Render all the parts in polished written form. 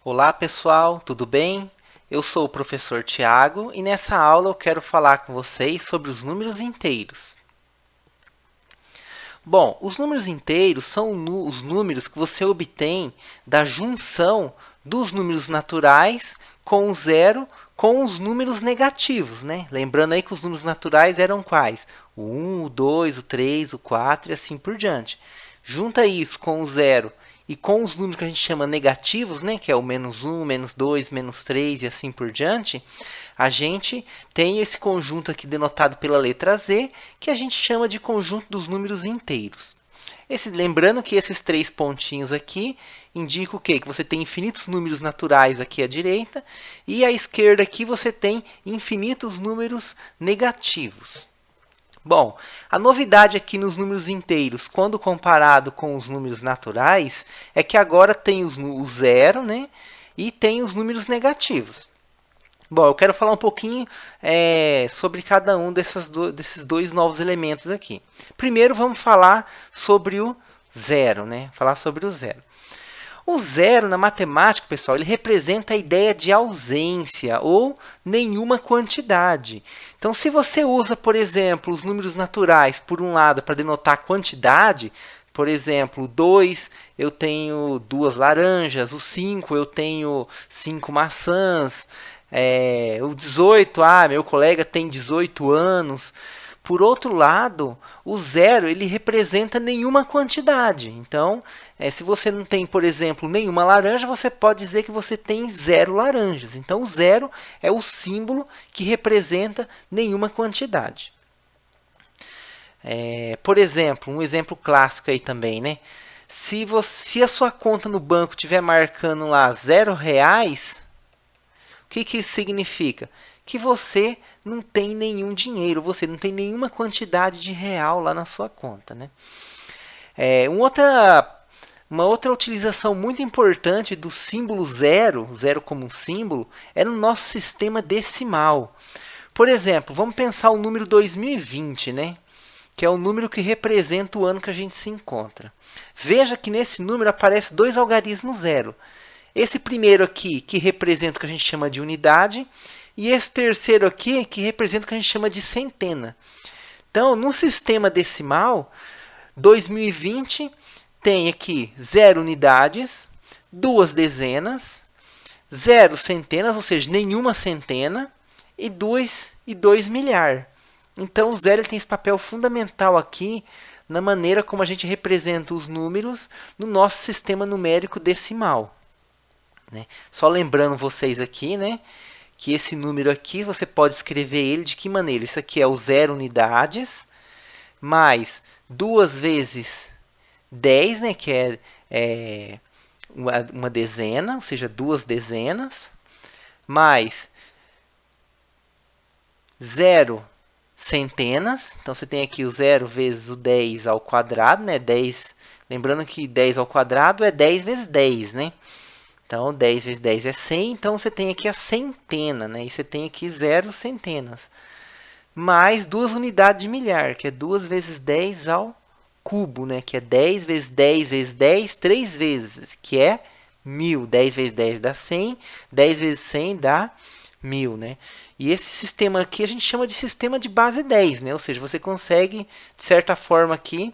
Olá pessoal, tudo bem? Eu sou o professor Tiago e nessa aula eu quero falar com vocês sobre os números inteiros. Bom, os números inteiros são os números que você obtém da junção dos números naturais com o zero com os números negativos, né? Lembrando aí que os números naturais eram quais? O 1, o 2, o 3, o 4 e assim por diante. Junta isso com o zero e com os números que a gente chama negativos, né, que é o menos 1, menos 2, menos 3 e assim por diante, a gente tem esse conjunto aqui denotado pela letra Z, que a gente chama de conjunto dos números inteiros. Lembrando que esses três pontinhos aqui indicam o quê? Que você tem infinitos números naturais aqui à direita e à esquerda aqui você tem infinitos números negativos. Bom, a novidade aqui nos números inteiros, quando comparado com os números naturais, é que agora tem o zero, né? E tem os números negativos. Bom, eu quero falar um pouquinho sobre cada um desses dois novos elementos aqui. Primeiro, vamos falar sobre o zero, né? Falar sobre o zero. O zero na matemática, pessoal, ele representa a ideia de ausência ou nenhuma quantidade. Então, se você usa, por exemplo, os números naturais, por um lado, para denotar quantidade, por exemplo, o 2 eu tenho 2 laranjas, o 5 eu tenho 5 maçãs, o 18, meu colega tem 18 anos. Por outro lado, o zero ele representa nenhuma quantidade. Então, se você não tem, por exemplo, nenhuma laranja, você pode dizer que você tem 0 laranjas. Então, o zero é o símbolo que representa nenhuma quantidade. Por exemplo, um exemplo clássico aí também, né? Se a sua conta no banco estiver marcando lá R$ 0, o que isso significa? Que você não tem nenhum dinheiro, você não tem nenhuma quantidade de real lá na sua conta, né? Uma outra utilização muito importante do símbolo zero, zero como um símbolo, é no nosso sistema decimal. Por exemplo, vamos pensar o número 2020, né? Que é o número que representa o ano que a gente se encontra. Veja que nesse número aparece dois algarismos zero. Esse primeiro aqui, que representa o que a gente chama de unidade, e esse terceiro aqui, que representa o que a gente chama de centena. Então, no sistema decimal, 2020 tem aqui 0 unidades, 2 dezenas, 0 centenas, ou seja, nenhuma centena, e 2 milhar. Então, o zero tem esse papel fundamental aqui na maneira como a gente representa os números no nosso sistema numérico decimal. Né? Só lembrando vocês aqui, né, que esse número aqui você pode escrever ele de que maneira? Isso aqui é o 0 unidades, mais 2 vezes 10, né, que é uma dezena, ou seja, 2 dezenas, mais 0 centenas. Então, você tem aqui o 0 vezes o 10 ao quadrado, né? 10, lembrando que 10 ao quadrado é 10 vezes 10, né? Então, 10 vezes 10 é 100. Então, você tem aqui a centena, né? E você tem aqui 0 centenas. Mais 2 unidades de milhar, que é 2 vezes 10 ao cubo, né? Que é 10 vezes 10 vezes 10, 3 vezes, que é 1000. 10 vezes 10 dá 100, 10 vezes 100 dá 1000, né? E esse sistema aqui a gente chama de sistema de base 10, né? Ou seja, você consegue, de certa forma aqui,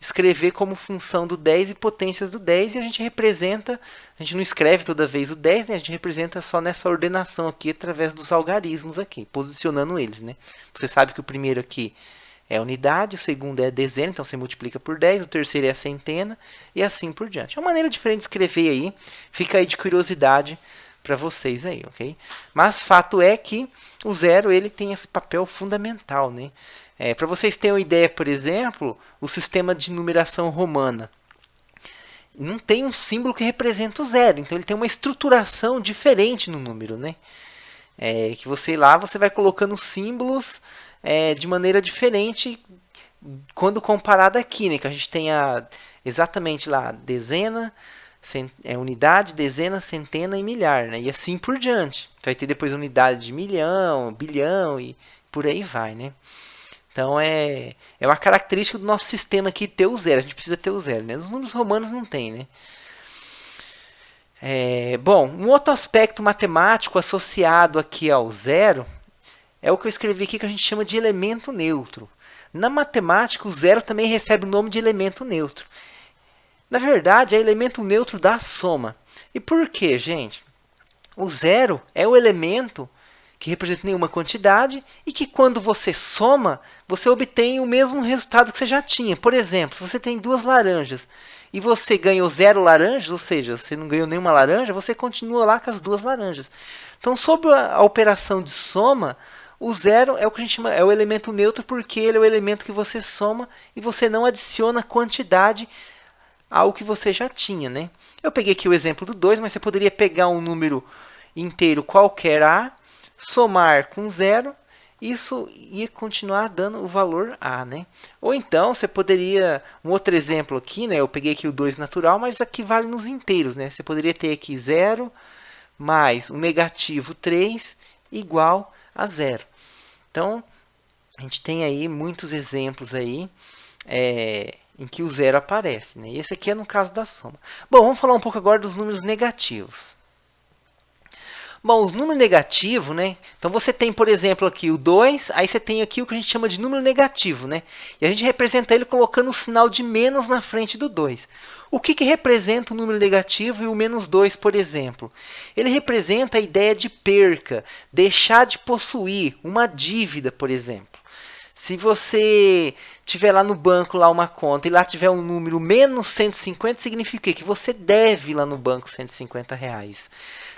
escrever como função do 10 e potências do 10 e a gente representa, a gente não escreve toda vez o 10, né? A gente representa só nessa ordenação aqui através dos algarismos aqui, posicionando eles, né? Você sabe que o primeiro aqui é a unidade, o segundo é a dezena, então você multiplica por 10, o terceiro é a centena e assim por diante. É uma maneira diferente de escrever aí, fica aí de curiosidade para vocês aí, ok? Mas fato é que o zero ele tem esse papel fundamental, né? Para vocês terem uma ideia, por exemplo, o sistema de numeração romana não tem um símbolo que representa o zero, então ele tem uma estruturação diferente no número, né? Que você lá você vai colocando símbolos de maneira diferente quando comparado aqui, né? Que a gente tem exatamente lá dezena, unidade, dezena, centena e milhar, né? E assim por diante. Vai ter depois unidade de milhão, bilhão e por aí vai, né? Então é uma característica do nosso sistema aqui ter o zero. A gente precisa ter o zero, né? Os números romanos não tem, né? Bom, um outro aspecto matemático associado aqui ao zero é o que eu escrevi aqui que a gente chama de elemento neutro. Na matemática, o zero também recebe o nome de elemento neutro. Na verdade, é elemento neutro da soma. E por quê, gente? O zero é o elemento que representa nenhuma quantidade e que quando você soma, você obtém o mesmo resultado que você já tinha. Por exemplo, se você tem duas laranjas e você ganhou 0 laranjas, ou seja, você não ganhou nenhuma laranja, você continua lá com as duas laranjas. Então, sobre a operação de soma, o zero é o que a gente chama, é o elemento neutro porque ele é o elemento que você soma e você não adiciona quantidade ao que você já tinha, né? Eu peguei aqui o exemplo do 2, mas você poderia pegar um número inteiro qualquer A, somar com zero, isso ia continuar dando o valor A, né? Ou então, você poderia, um outro exemplo aqui, né? Eu peguei aqui o 2 natural, mas aqui vale nos inteiros, né? Você poderia ter aqui 0 mais o negativo 3 igual a zero. Então, a gente tem aí muitos exemplos aí, em que o zero aparece, né? Esse aqui é no caso da soma. Bom, vamos falar um pouco agora dos números negativos. Bom, os números negativos, né? Então você tem, por exemplo, aqui o 2, aí você tem aqui o que a gente chama de número negativo, né? E a gente representa ele colocando o sinal de menos na frente do 2. O que representa o número negativo e o menos 2, por exemplo? Ele representa a ideia de perca, deixar de possuir, uma dívida, por exemplo. Se você tiver lá no banco lá uma conta e lá tiver um número menos 150, significa que você deve lá no banco R$ 150.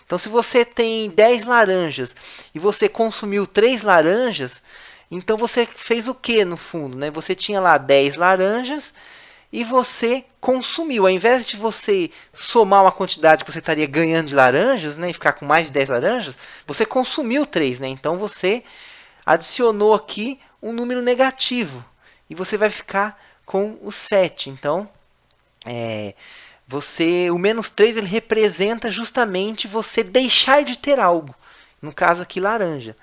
Então, se você tem 10 laranjas e você consumiu 3 laranjas, então você fez o que no fundo? Né? Você tinha lá 10 laranjas e você consumiu. Ao invés de você somar uma quantidade que você estaria ganhando de laranjas, né, e ficar com mais de 10 laranjas, você consumiu 3. Né? Então, você adicionou aqui um número negativo. E você vai ficar com o 7. Então, o menos 3 ele representa justamente você deixar de ter algo. No caso aqui, laranja.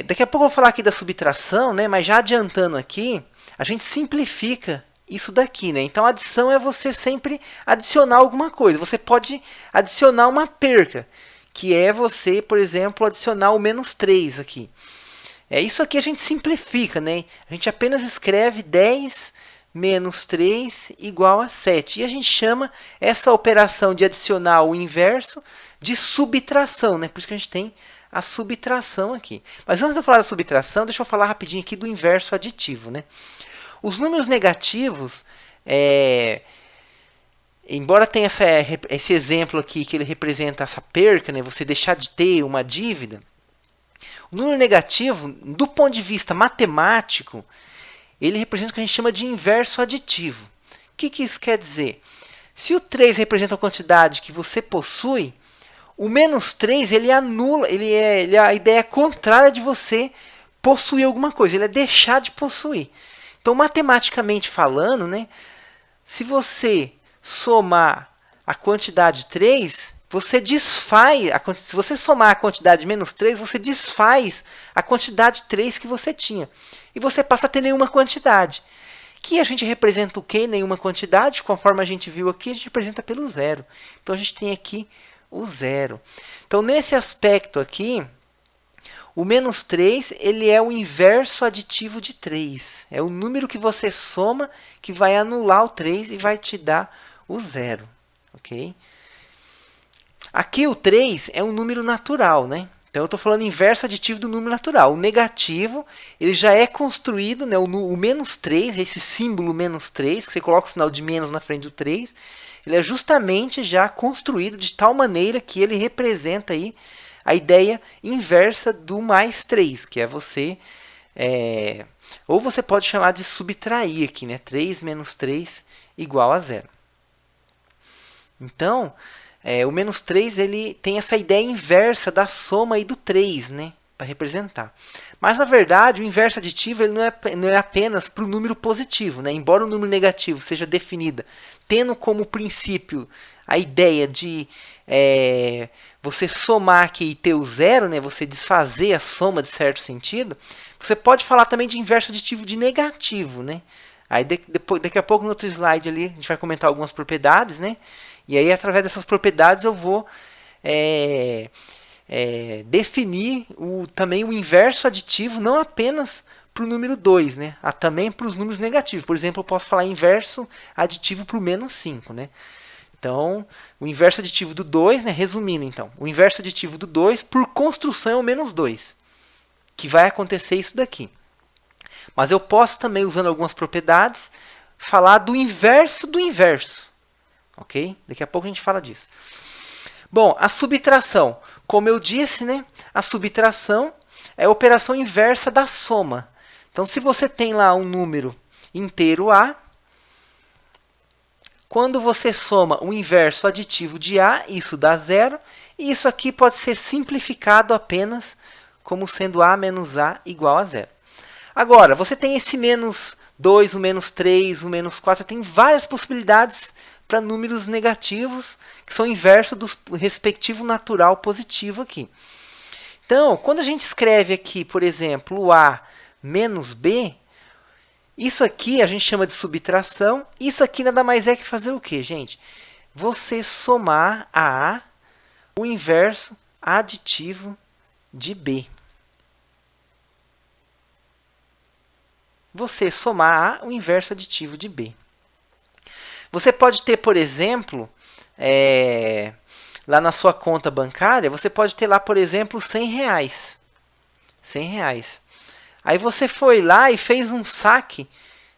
Daqui a pouco eu vou falar aqui da subtração, né? Mas já adiantando aqui, a gente simplifica isso daqui, né? Então, a adição é você sempre adicionar alguma coisa. Você pode adicionar uma perca, que é você, por exemplo, adicionar o menos 3 aqui. Isso aqui a gente simplifica, né? A gente apenas escreve 10 menos 3 igual a 7. E a gente chama essa operação de adicionar o inverso de subtração, né? Por isso que a gente tem a subtração aqui. Mas antes de eu falar da subtração, deixa eu falar rapidinho aqui do inverso aditivo, né? Os números negativos, embora tenha esse exemplo aqui que ele representa essa perca, né? Você deixar de ter uma dívida, o número negativo, do ponto de vista matemático, ele representa o que a gente chama de inverso aditivo. O que isso quer dizer? Se o 3 representa a quantidade que você possui, o menos 3 ele anula, ele é a ideia contrária de você possuir alguma coisa, ele é deixar de possuir. Então, matematicamente falando, né, se você somar a quantidade 3, você desfaz, se você somar a quantidade menos 3, você desfaz a quantidade 3 que você tinha. E você passa a ter nenhuma quantidade. Que a gente representa o quê? Nenhuma quantidade. Conforme a gente viu aqui, a gente representa pelo zero. Então, a gente tem aqui o zero. Então, nesse aspecto aqui, o menos 3 ele é o inverso aditivo de 3. É o número que você soma que vai anular o 3 e vai te dar o zero. Ok? Aqui o 3 é um número natural, né? Então, eu estou falando inverso aditivo do número natural. O negativo, ele já é construído, né? O menos 3, esse símbolo menos 3, que você coloca o sinal de menos na frente do 3, ele é justamente já construído de tal maneira que ele representa aí a ideia inversa do mais 3, que é você... ou você pode chamar de subtrair aqui, né? 3 menos 3 igual a zero. Então... o menos 3 ele tem essa ideia inversa da soma aí do 3, né, para representar. Mas, na verdade, o inverso aditivo ele não é apenas para o número positivo. Né? Embora o número negativo seja definido tendo como princípio a ideia de você somar aqui e ter o zero, né, você desfazer a soma de certo sentido, você pode falar também de inverso aditivo de negativo. Né? Aí daqui a pouco no outro slide ali a gente vai comentar algumas propriedades, né? E aí através dessas propriedades eu vou definir também o inverso aditivo, não apenas para o número 2, né? Também para os números negativos. Por exemplo, eu posso falar inverso aditivo para o menos 5, né? Então, o inverso aditivo do 2, né? Resumindo então, o inverso aditivo do 2 por construção é o menos 2, que vai acontecer isso daqui. Mas eu posso também, usando algumas propriedades, falar do inverso do inverso. Ok? Daqui a pouco a gente fala disso. Bom, a subtração. Como eu disse, né? A subtração é a operação inversa da soma. Então, se você tem lá um número inteiro A, quando você soma o inverso aditivo de A, isso dá zero. E isso aqui pode ser simplificado apenas como sendo A menos A igual a zero. Agora, você tem esse menos 2, o menos 3, o menos 4. Você tem várias possibilidades para números negativos, que são inverso do respectivo natural positivo aqui. Então, quando a gente escreve aqui, por exemplo, o A menos B, isso aqui a gente chama de subtração. Isso aqui nada mais é que fazer o quê, gente? Você somar a A o inverso aditivo de B. Você somar A o inverso aditivo de B. Você pode ter, por exemplo, lá na sua conta bancária, você pode ter lá, por exemplo, R$100. R$100. Aí você foi lá e fez um saque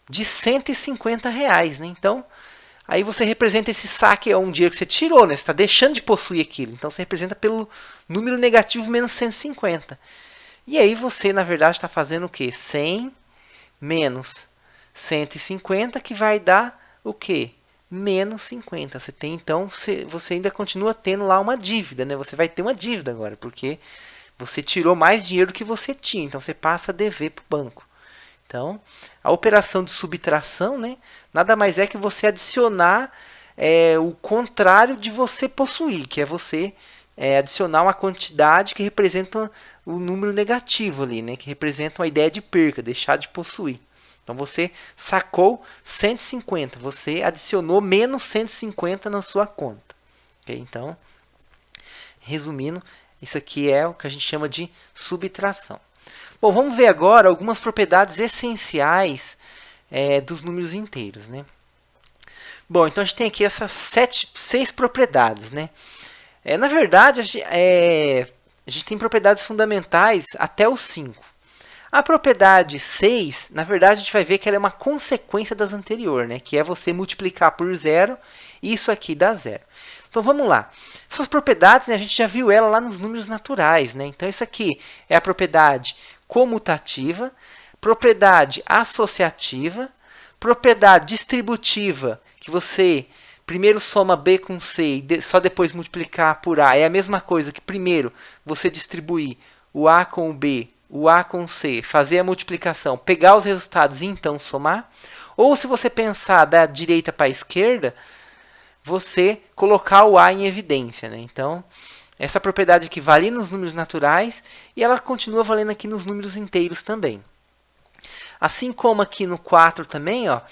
de R$150, né? Então, aí você representa esse saque, é um dinheiro que você tirou, né? Você está deixando de possuir aquilo. Então, você representa pelo número negativo menos 150. E aí você, na verdade, está fazendo o quê? 100 menos 150, que vai dar o quê? Menos 50. Você tem, então, você ainda continua tendo lá uma dívida, né? Você vai ter uma dívida agora, porque você tirou mais dinheiro do que você tinha. Então, você passa a dever para o banco. Então, a operação de subtração, né, nada mais é que você adicionar o contrário de você possuir, que é você adicionar uma quantidade que representa o número negativo ali, né, que representa uma ideia de perca, deixar de possuir. Então, você sacou 150, você adicionou menos 150 na sua conta. Okay? Então, resumindo, isso aqui é o que a gente chama de subtração. Bom, vamos ver agora algumas propriedades essenciais dos números inteiros, né? Bom, então a gente tem aqui essas 6 propriedades, né? Na verdade, a gente tem propriedades fundamentais até o 5. A propriedade 6, na verdade, a gente vai ver que ela é uma consequência das anteriores, né? Que é você multiplicar por 0 e isso aqui dá 0. Então, vamos lá. Essas propriedades, né, a gente já viu ela lá nos números naturais, né? Então, isso aqui é a propriedade comutativa, propriedade associativa, propriedade distributiva, que você primeiro soma B com C e só depois multiplicar por A. É a mesma coisa que primeiro você distribuir o A com o B, o A com o C, fazer a multiplicação, pegar os resultados e então somar. Ou se você pensar da direita para a esquerda, você colocar o A em evidência, né? Então, essa propriedade aqui vale nos números naturais e ela continua valendo aqui nos números inteiros também. Assim como aqui no 4 também, ó,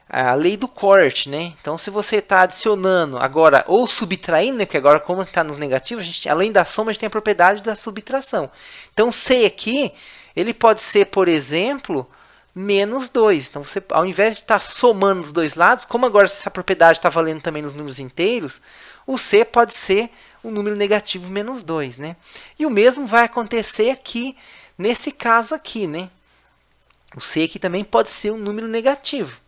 a lei do corte, né? Então, se você está adicionando agora ou subtraindo, né? Porque agora como está nos negativos, a gente, além da soma, a gente tem a propriedade da subtração. Então, C aqui, ele pode ser, por exemplo, menos 2. Então, você, ao invés de estar somando os dois lados, como agora essa propriedade está valendo também nos números inteiros, o C pode ser um número negativo menos 2, né? E o mesmo vai acontecer aqui, nesse caso aqui, né? O C aqui também pode ser um número negativo.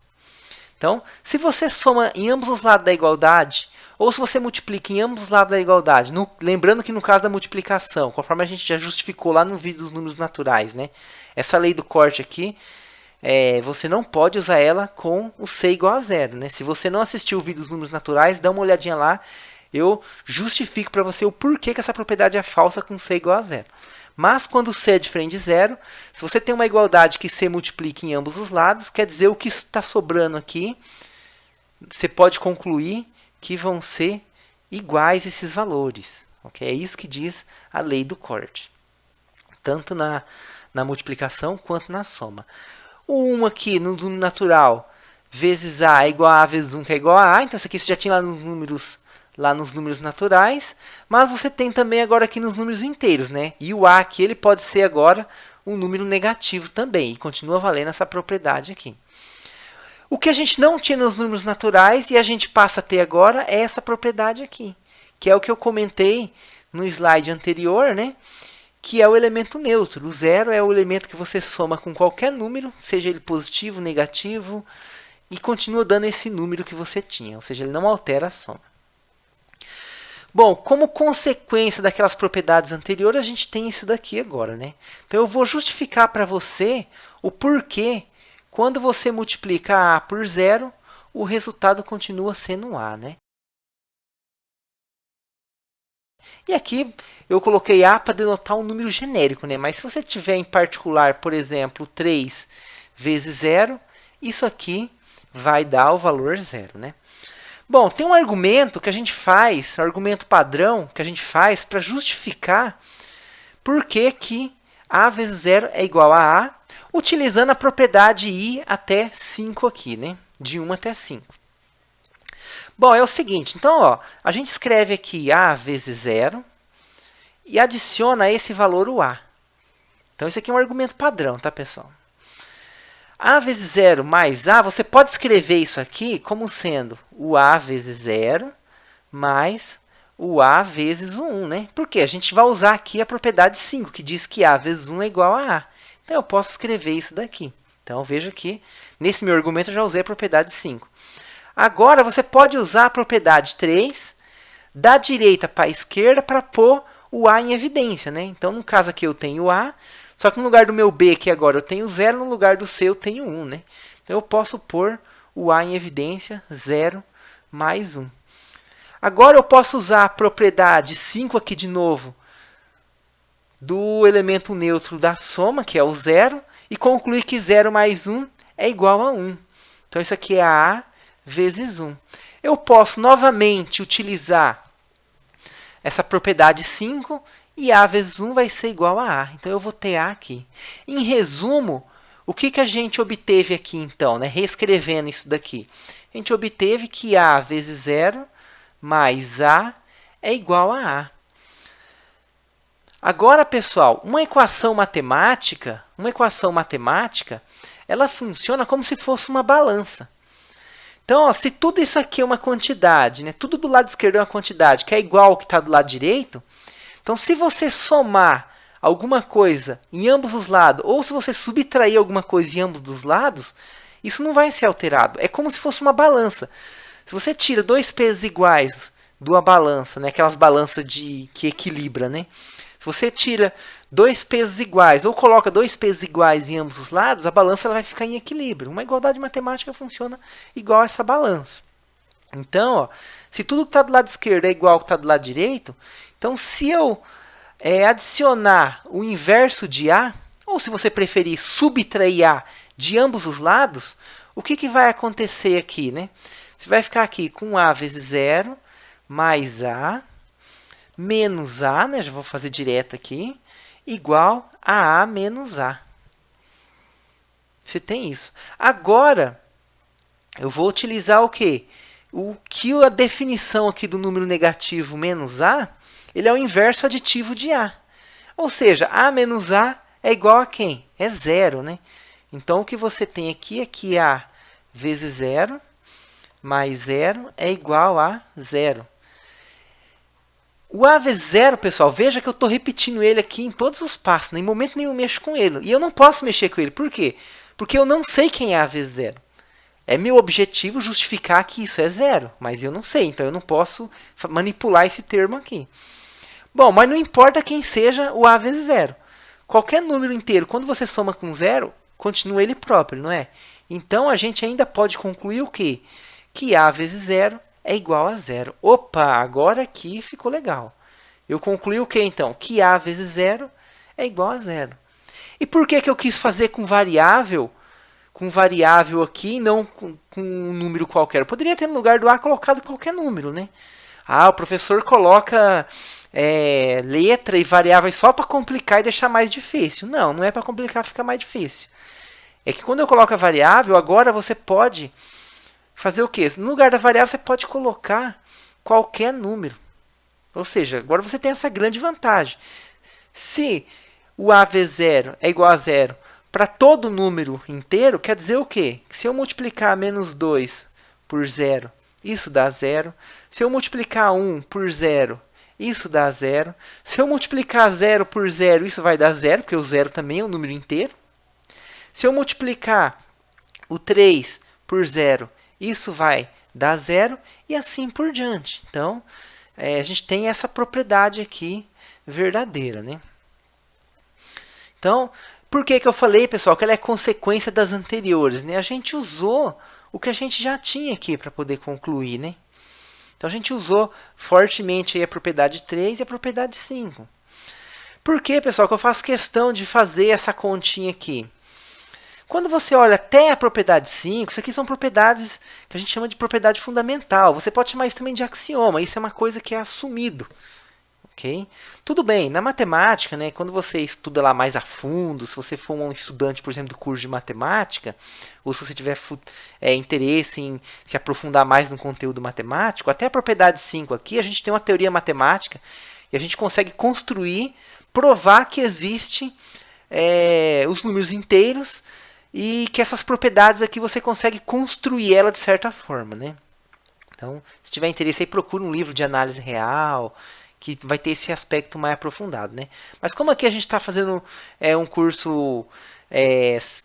Então, se você soma em ambos os lados da igualdade, ou se você multiplica em ambos os lados da igualdade, lembrando que no caso da multiplicação, conforme a gente já justificou lá no vídeo dos números naturais, né? Essa lei do corte aqui, você não pode usar ela com o C igual a 0. Né? Se você não assistiu o vídeo dos números naturais, dá uma olhadinha lá. Eu justifico para você o porquê que essa propriedade é falsa com C igual a 0. Mas quando C é diferente de 0, se você tem uma igualdade que C multiplica em ambos os lados, quer dizer o que está sobrando aqui, você pode concluir que vão ser iguais esses valores. Okay? É isso que diz a lei do corte. Tanto na multiplicação quanto na soma. O 1 aqui no número natural vezes A é igual a vezes 1, que é igual a A. Então, isso aqui você já tinha lá nos números naturais. Mas você tem também agora aqui nos números inteiros, né? E o A aqui ele pode ser agora um número negativo também. E continua valendo essa propriedade aqui. O que a gente não tinha nos números naturais e a gente passa a ter agora é essa propriedade aqui, que é o que eu comentei no slide anterior, né? Que é o elemento neutro. O zero é o elemento que você soma com qualquer número, seja ele positivo, negativo, e continua dando esse número que você tinha, ou seja, ele não altera a soma. Bom, como consequência daquelas propriedades anteriores, a gente tem isso daqui agora, né? Então, eu vou justificar para você o porquê. Quando você multiplica A por zero, o resultado continua sendo A, né? E aqui eu coloquei A para denotar um número genérico, né? Mas se você tiver em particular, por exemplo, 3 vezes zero, isso aqui vai dar o valor zero, né? Bom, tem um argumento que a gente faz, um argumento padrão que a gente faz para justificar por que A vezes zero é igual a A, utilizando a propriedade I até 5 aqui, né? De 1 até 5. Bom, é o seguinte, então, ó, a gente escreve aqui A vezes zero e adiciona a esse valor o A. Então, esse aqui é um argumento padrão, tá, pessoal? A vezes zero mais A, você pode escrever isso aqui como sendo o A vezes zero mais o A vezes o 1, né? Porque a gente vai usar aqui a propriedade 5, que diz que A vezes 1 é igual a A. Então, eu posso escrever isso daqui. Então, veja que nesse meu argumento eu já usei a propriedade 5. Agora, você pode usar a propriedade 3 da direita para a esquerda para pôr o A em evidência, né? Então, no caso aqui eu tenho A, só que no lugar do meu B aqui agora eu tenho 0, no lugar do C eu tenho 1, né? Então, eu posso pôr o A em evidência, 0 mais 1. Agora, eu posso usar a propriedade 5 aqui de novo do elemento neutro da soma, que é o 0, e concluir que 0 mais 1 é igual a 1. Então, isso aqui é A vezes 1. Eu posso novamente utilizar essa propriedade 5 e A vezes 1 vai ser igual a A. Então, eu vou ter A aqui. Em resumo, o que a gente obteve aqui, então, né? Reescrevendo isso daqui? A gente obteve que A vezes 0 mais A é igual a A. Agora, pessoal, uma equação matemática, ela funciona como se fosse uma balança. Então, ó, se tudo isso aqui é uma quantidade, né? Tudo do lado esquerdo é uma quantidade que é igual ao que está do lado direito, então, se você somar alguma coisa em ambos os lados, ou se você subtrair alguma coisa em ambos os lados, isso não vai ser alterado. É como se fosse uma balança. Se você tira dois pesos iguais de uma balança, né? Aquelas balanças que equilibra, né? Se você tira dois pesos iguais ou coloca dois pesos iguais em ambos os lados, a balança ela vai ficar em equilíbrio. Uma igualdade matemática funciona igual a essa balança. Então, ó, se tudo que está do lado esquerdo é igual ao que está do lado direito, então se eu adicionar o inverso de A, ou se você preferir subtrair A de ambos os lados, o que vai acontecer aqui, né? Você vai ficar aqui com A vezes 0 mais A menos A, né? Já vou fazer direto aqui, igual a A menos A. Você tem isso. Agora, eu vou utilizar o quê? A definição aqui do número negativo menos A, ele é o inverso aditivo de A. Ou seja, A menos A é igual a quem? É 0, né? Então, o que você tem aqui é que A vezes 0 mais 0 é igual a 0. O A vezes 0, pessoal, veja que eu estou repetindo ele aqui em todos os passos. Em momento nenhum eu mexo com ele. E eu não posso mexer com ele. Por quê? Porque eu não sei quem é A vezes 0. É meu objetivo justificar que isso é 0. Mas eu não sei. Então, eu não posso manipular esse termo aqui. Bom, mas não importa quem seja o A vezes 0. Qualquer número inteiro, quando você soma com 0, continua ele próprio, não é? Então, a gente ainda pode concluir o quê? Que A vezes 0 é igual a 0. Opa, agora aqui ficou legal. Eu concluí o que então? Que A vezes 0 é igual a 0. E por que eu quis fazer com variável? Com variável aqui e não com um número qualquer. Eu poderia ter no lugar do A colocado qualquer número, né? Ah, o professor coloca letra e variáveis só para complicar e deixar mais difícil. Não, não é para complicar, fica mais difícil. é que quando eu coloco a variável, agora você pode fazer o quê? No lugar da variável, você pode colocar qualquer número. Ou seja, agora você tem essa grande vantagem. Se o AV0 é igual a zero para todo número inteiro, quer dizer o quê? Que se eu multiplicar menos 2 por zero, isso dá zero. Se eu multiplicar 1 por zero, isso dá zero. Se eu multiplicar zero por zero, isso vai dar zero, porque o zero também é um número inteiro. Se eu multiplicar o 3 por zero, isso vai dar zero, e assim por diante. Então, a gente tem essa propriedade aqui verdadeira, né? Então, por que eu falei, pessoal, que ela é consequência das anteriores, né? A gente usou o que a gente já tinha aqui para poder concluir, né? Então, a gente usou fortemente aí a propriedade 3 e a propriedade 5. Por que, pessoal, que eu faço questão de fazer essa continha aqui? Quando você olha até a propriedade 5, isso aqui são propriedades que a gente chama de propriedade fundamental. Você pode chamar isso também de axioma. Isso é uma coisa que é assumido. Okay? Tudo bem, na matemática, né, quando você estuda lá mais a fundo, se você for um estudante, por exemplo, do curso de matemática, ou se você tiver interesse em se aprofundar mais no conteúdo matemático, até a propriedade 5 aqui, a gente tem uma teoria matemática e a gente consegue construir, provar que existe os números inteiros e que essas propriedades aqui você consegue construir ela de certa forma, né? Então, se tiver interesse aí, procure um livro de análise real, que vai ter esse aspecto mais aprofundado, né? Mas como aqui a gente está fazendo um curso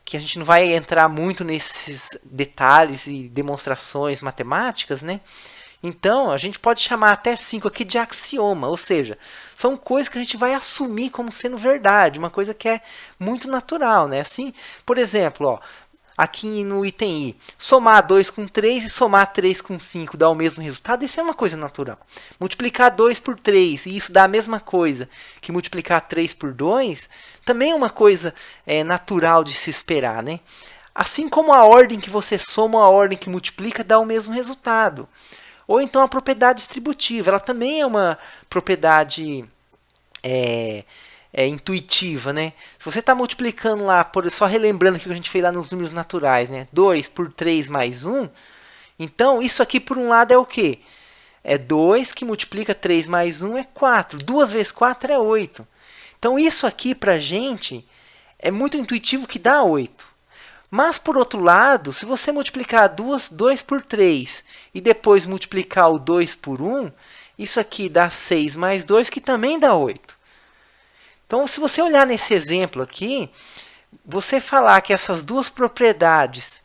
que a gente não vai entrar muito nesses detalhes e demonstrações matemáticas, né? Então, a gente pode chamar até 5 aqui de axioma, ou seja, são coisas que a gente vai assumir como sendo verdade, uma coisa que é muito natural, né? Assim, por exemplo, ó, aqui no item I, somar 2 com 3 e somar 3 com 5 dá o mesmo resultado, isso é uma coisa natural. Multiplicar 2 por 3 e isso dá a mesma coisa que multiplicar 3 por 2, também é uma coisa natural de se esperar, né? Assim como a ordem que você soma, a ordem que multiplica dá o mesmo resultado. Ou então a propriedade distributiva, ela também é uma propriedade intuitiva, né? Se você está multiplicando lá, só relembrando o que a gente fez lá nos números naturais, né? 2 por 3 mais 1, então isso aqui por um lado é o quê? É 2 que multiplica 3 mais 1 é 4. 2 vezes 4 é 8. Então isso aqui para a gente é muito intuitivo que dá 8. Mas, por outro lado, se você multiplicar 2 por 3 e depois multiplicar o 2 por 1, isso aqui dá 6 mais 2, que também dá 8. Então, se você olhar nesse exemplo aqui, você falar que essas duas propriedades,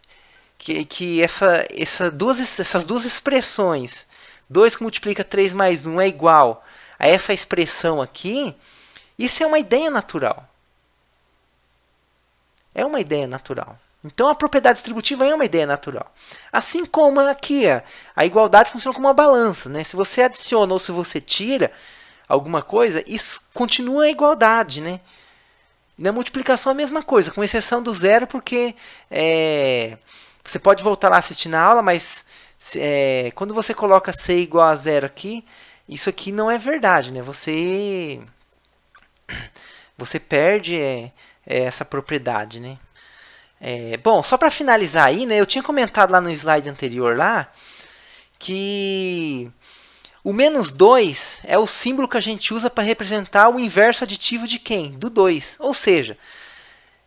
que essas duas expressões, 2 que multiplica 3 mais 1 é igual a essa expressão aqui, isso é uma ideia natural. É uma ideia natural. Então, a propriedade distributiva é uma ideia natural. Assim como aqui, a igualdade funciona como uma balança, né? Se você adiciona ou se você tira alguma coisa, isso continua a igualdade, né? Na multiplicação é a mesma coisa, com exceção do zero, porque você pode voltar lá assistir na aula, mas quando você coloca c igual a zero aqui, isso aqui não é verdade, né? Você perde essa propriedade, né? Bom, só para finalizar aí, né, eu tinha comentado lá no slide anterior lá que o menos 2 é o símbolo que a gente usa para representar o inverso aditivo de quem? Do 2. Ou seja,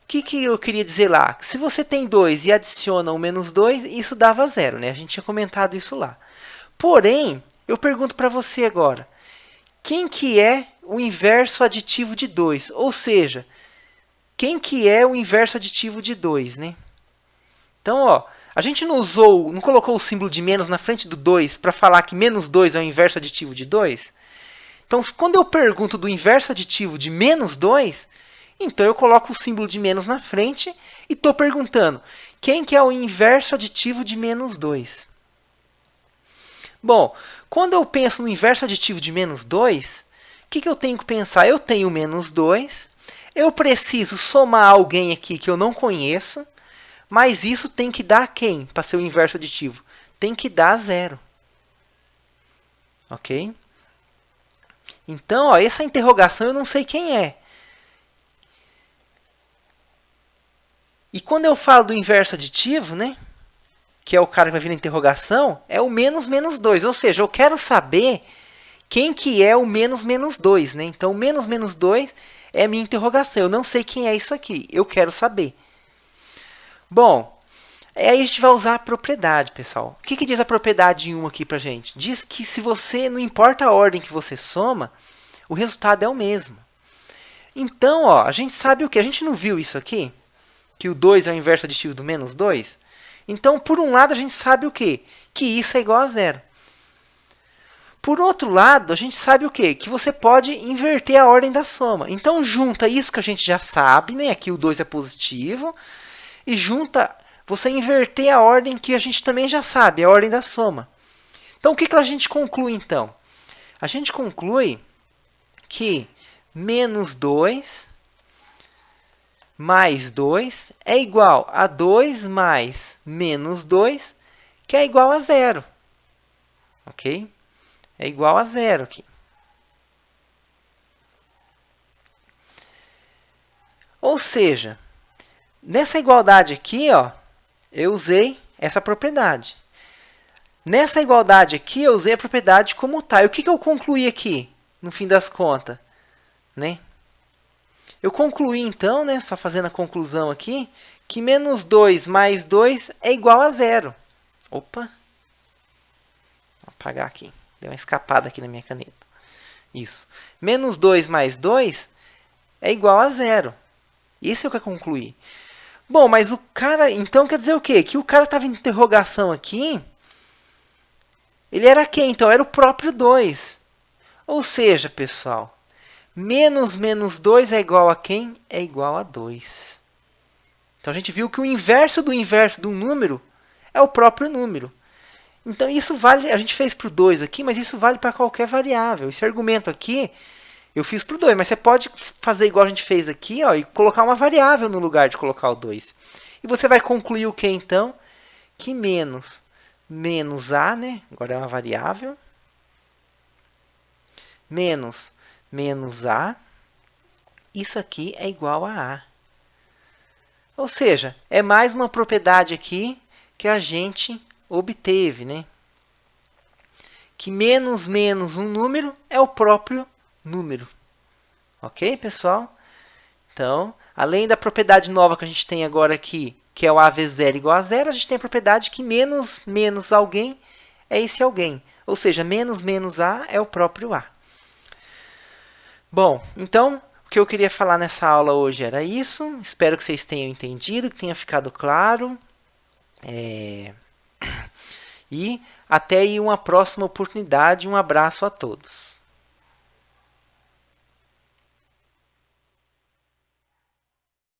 o que eu queria dizer lá? Se você tem 2 e adiciona o menos 2, isso dava 0, né? A gente tinha comentado isso lá. Porém, eu pergunto para você agora, quem que é o inverso aditivo de 2? Ou seja, quem que é o inverso aditivo de 2, né? Então, ó, a gente não colocou o símbolo de menos na frente do 2 para falar que menos 2 é o inverso aditivo de 2? Então, quando eu pergunto do inverso aditivo de menos 2, então eu coloco o símbolo de menos na frente e estou perguntando quem que é o inverso aditivo de menos 2? Bom, quando eu penso no inverso aditivo de menos 2, o que eu tenho que pensar? Eu tenho menos 2, eu preciso somar alguém aqui que eu não conheço, mas isso tem que dar quem para ser o inverso aditivo? Tem que dar 0. Ok? Então, ó, essa interrogação eu não sei quem é. E quando eu falo do inverso aditivo, né, que é o cara que vai vir na interrogação, é o menos menos 2. Ou seja, eu quero saber quem que é o menos menos 2. Né? Então, o menos menos 2 é a minha interrogação. Eu não sei quem é isso aqui. Eu quero saber. Bom, aí a gente vai usar a propriedade, pessoal. O que, que diz a propriedade 1 aqui pra gente? Diz que se você, não importa a ordem que você soma, o resultado é o mesmo. Então, ó, a gente sabe o que? A gente não viu isso aqui? Que o 2 é o inverso aditivo do menos 2? Então, por um lado, a gente sabe o quê? Que isso é igual a zero. Por outro lado, a gente sabe o quê? Que você pode inverter a ordem da soma. Então, junta isso que a gente já sabe, né? Aqui o 2 é positivo. E junta, você inverter a ordem que a gente também já sabe, a ordem da soma. Então, o que, que a gente conclui, então? A gente conclui que menos 2 mais 2 é igual a 2 mais menos 2, que é igual a zero. Ok? É igual a zero aqui. Ou seja, nessa igualdade aqui, ó, eu usei essa propriedade. Nessa igualdade aqui, eu usei a propriedade como está. E o que, que eu concluí aqui, no fim das contas? Né? Eu concluí, então, né, só fazendo a conclusão aqui, que menos 2 mais 2 é igual a zero. Opa! Vou apagar aqui. Deu uma escapada aqui na minha caneta. Isso. Menos 2 mais 2 é igual a zero. Isso é o que eu concluí. Bom, mas o cara... Então, quer dizer o quê? Que o cara estava em interrogação aqui. Ele era quem? Então, era o próprio 2. Ou seja, pessoal, menos menos 2 é igual a quem? É igual a 2. Então, a gente viu que o inverso do número é o próprio número. Então, isso vale... A gente fez para o 2 aqui, mas isso vale para qualquer variável. Esse argumento aqui, eu fiz para o 2, mas você pode fazer igual a gente fez aqui, ó, e colocar uma variável no lugar de colocar o 2. E você vai concluir o que, então? Que menos a, né? Agora é uma variável. Menos a. Isso aqui é igual a A. Ou seja, é mais uma propriedade aqui que a gente obteve, né? Que menos um número é o próprio número. Ok, pessoal? Então, além da propriedade nova que a gente tem agora aqui, que é o A vezes zero igual a zero, a gente tem a propriedade que menos alguém é esse alguém. Ou seja, menos A é o próprio A. Bom, então, o que eu queria falar nessa aula hoje era isso. Espero que vocês tenham entendido, que tenha ficado claro. E até aí uma próxima oportunidade. Um abraço a todos.